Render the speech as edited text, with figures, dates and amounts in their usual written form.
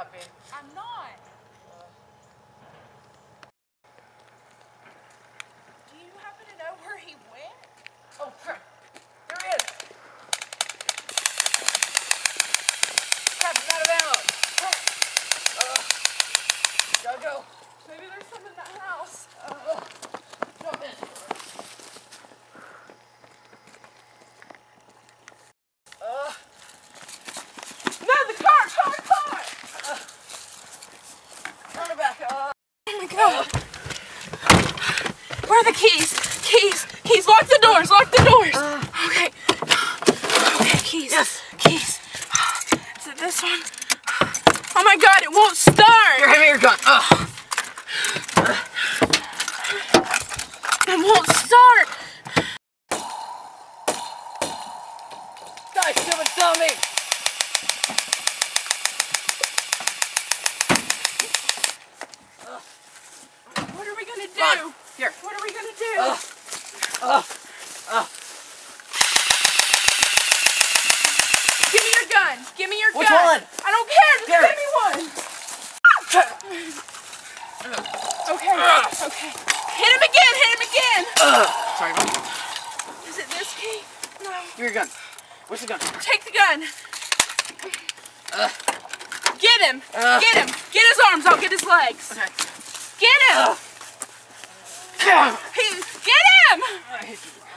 not being. I'm not. Do you happen to know where he went? Oh, crap. There he is. Captain out of ammo. Gotta go. Maybe there's some in that house. Jump in. No, the car! Turn it back. Oh my God. Where are the keys? Keys, lock the doors, Okay. Okay, keys. Yes. Keys. Is it this one? Oh my God, it won't start. Here, hand me your gun. It won't start. Die, stupid zombie. What are we gonna do? Run. Here. What are we gonna do? Give me your gun. Give me your gun. Which one? I don't care. Just Here. give me one. Okay. Okay. Hit him again. Sorry, Mom. Is it this key? No. Give me your gun. Where's the gun? Take the gun. Get him. Get him. Get his arms. I'll get his legs. Okay. Get him. Get him. I hate you, Mom.